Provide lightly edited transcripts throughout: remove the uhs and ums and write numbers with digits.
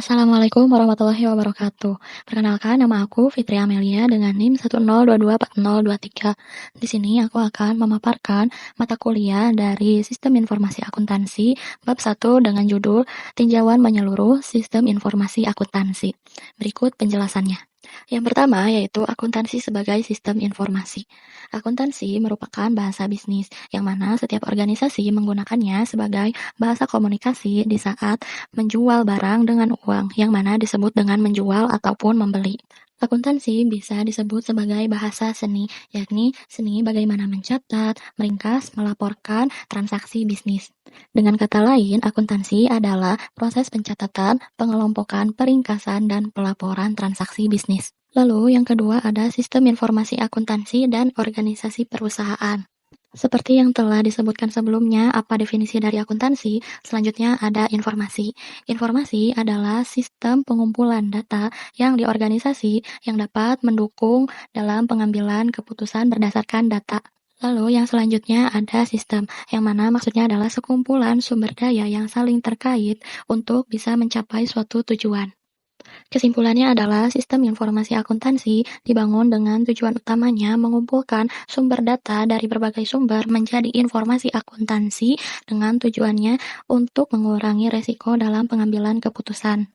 Assalamualaikum warahmatullahi wabarakatuh. Perkenalkan, nama aku Fitri Amelia dengan NIM 102224023. Di sini aku akan memaparkan mata kuliah dari Sistem Informasi Akuntansi bab 1 dengan judul Tinjauan Menyeluruh Sistem Informasi Akuntansi. Berikut penjelasannya. Yang pertama yaitu akuntansi sebagai sistem informasi. Akuntansi merupakan bahasa bisnis yang mana setiap organisasi menggunakannya sebagai bahasa komunikasi di saat menjual barang dengan uang, yang mana disebut dengan menjual ataupun membeli. Akuntansi bisa disebut sebagai bahasa seni, yakni seni bagaimana mencatat, meringkas, melaporkan transaksi bisnis. Dengan kata lain, akuntansi adalah proses pencatatan, pengelompokan, peringkasan, dan pelaporan transaksi bisnis. Lalu yang kedua ada sistem informasi akuntansi dan organisasi perusahaan. Seperti yang telah disebutkan sebelumnya, apa definisi dari akuntansi? Selanjutnya ada informasi. Informasi adalah sistem pengumpulan data yang di organisasi yang dapat mendukung dalam pengambilan keputusan berdasarkan data. Lalu yang selanjutnya ada sistem, yang mana maksudnya adalah sekumpulan sumber daya yang saling terkait untuk bisa mencapai suatu tujuan. Kesimpulannya adalah sistem informasi akuntansi dibangun dengan tujuan utamanya mengumpulkan sumber data dari berbagai sumber menjadi informasi akuntansi dengan tujuannya untuk mengurangi resiko dalam pengambilan keputusan.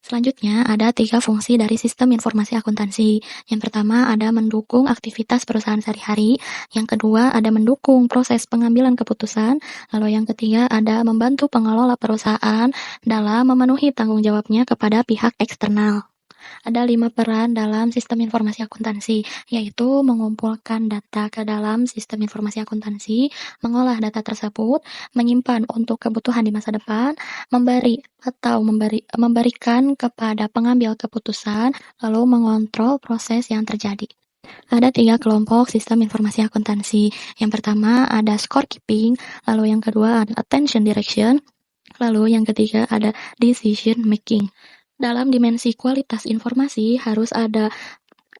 Selanjutnya, ada 3 fungsi dari sistem informasi akuntansi. Yang pertama, ada mendukung aktivitas perusahaan sehari-hari. Yang kedua, ada mendukung proses pengambilan keputusan. Lalu yang ketiga, ada membantu pengelola perusahaan dalam memenuhi tanggung jawabnya kepada pihak eksternal. Ada 5 peran dalam sistem informasi akuntansi, yaitu mengumpulkan data ke dalam sistem informasi akuntansi, mengolah data tersebut, menyimpan untuk kebutuhan di masa depan, memberikan kepada pengambil keputusan, lalu mengontrol proses yang terjadi. Ada 3 kelompok sistem informasi akuntansi. Yang pertama ada scorekeeping, lalu yang kedua ada attention direction, lalu yang ketiga ada decision making. Dalam dimensi kualitas informasi harus ada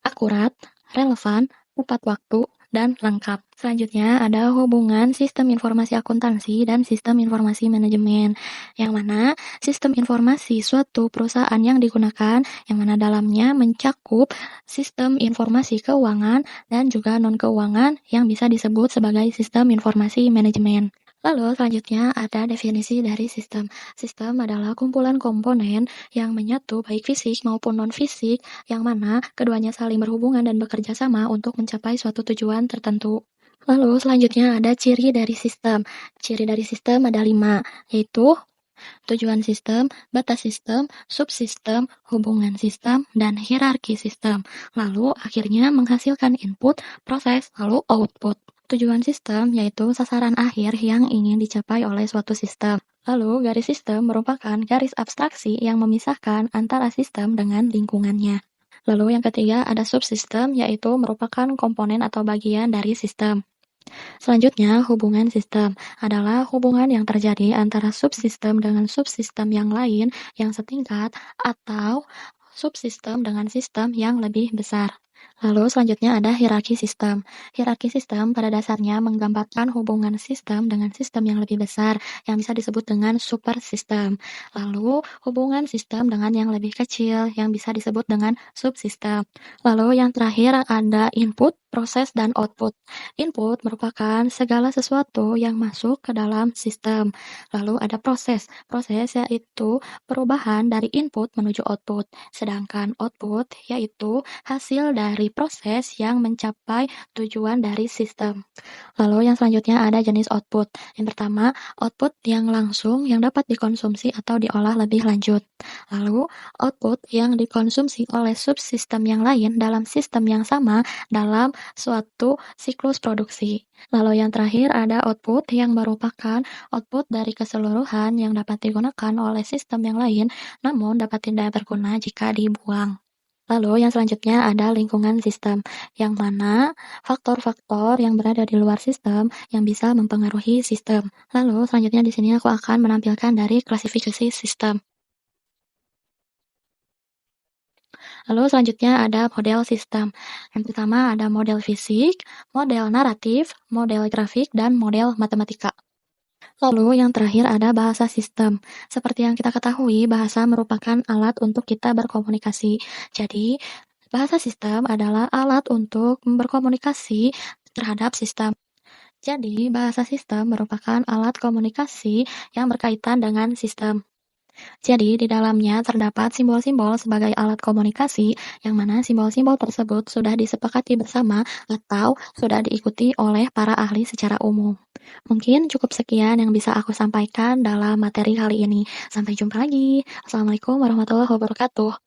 akurat, relevan, tepat waktu, dan lengkap. Selanjutnya ada hubungan sistem informasi akuntansi dan sistem informasi manajemen, yang mana sistem informasi suatu perusahaan yang digunakan, yang mana dalamnya mencakup sistem informasi keuangan dan juga non-keuangan yang bisa disebut sebagai sistem informasi manajemen. Lalu selanjutnya ada definisi dari sistem. Sistem adalah kumpulan komponen yang menyatu baik fisik maupun non-fisik, yang mana keduanya saling berhubungan dan bekerja sama untuk mencapai suatu tujuan tertentu. Lalu selanjutnya ada ciri dari sistem. Ciri dari sistem ada 5, yaitu tujuan sistem, batas sistem, subsistem, hubungan sistem, dan hierarki sistem. Lalu akhirnya menghasilkan input, proses, lalu output. Tujuan sistem yaitu sasaran akhir yang ingin dicapai oleh suatu sistem. Lalu garis sistem merupakan garis abstraksi yang memisahkan antara sistem dengan lingkungannya. Lalu yang ketiga ada subsistem, yaitu merupakan komponen atau bagian dari sistem. Selanjutnya, hubungan sistem adalah hubungan yang terjadi antara subsistem dengan subsistem yang lain yang setingkat atau subsistem dengan sistem yang lebih besar. Lalu selanjutnya ada hierarki sistem. Hierarki sistem pada dasarnya menggambarkan hubungan sistem dengan sistem yang lebih besar yang bisa disebut dengan super sistem. Lalu hubungan sistem dengan yang lebih kecil yang bisa disebut dengan subsistem. Lalu yang terakhir ada input, proses, dan output. Input merupakan segala sesuatu yang masuk ke dalam sistem. Lalu ada proses. Proses yaitu perubahan dari input menuju output. Sedangkan output yaitu hasil dari proses yang mencapai tujuan dari sistem. Lalu yang selanjutnya ada jenis output. Yang pertama, output yang langsung yang dapat dikonsumsi atau diolah lebih lanjut. Lalu, output yang dikonsumsi oleh subsistem yang lain dalam sistem yang sama dalam suatu siklus produksi. Lalu yang terakhir ada output yang merupakan output dari keseluruhan yang dapat digunakan oleh sistem yang lain, namun dapat tidak berguna jika dibuang. Lalu yang selanjutnya ada lingkungan sistem, yang mana faktor-faktor yang berada di luar sistem yang bisa mempengaruhi sistem. Lalu selanjutnya di sini aku akan menampilkan dari klasifikasi sistem. Lalu selanjutnya ada model sistem. Yang pertama ada model fisik, model naratif, model grafik, dan model matematika. Lalu yang terakhir ada bahasa sistem. Seperti yang kita ketahui, bahasa merupakan alat untuk kita berkomunikasi. Jadi, bahasa sistem adalah alat untuk berkomunikasi terhadap sistem. Jadi, bahasa sistem merupakan alat komunikasi yang berkaitan dengan sistem. Jadi, di dalamnya terdapat simbol-simbol sebagai alat komunikasi, yang mana simbol-simbol tersebut sudah disepakati bersama atau sudah diikuti oleh para ahli secara umum. Mungkin cukup sekian yang bisa aku sampaikan dalam materi kali ini. Sampai jumpa lagi. Assalamualaikum warahmatullahi wabarakatuh.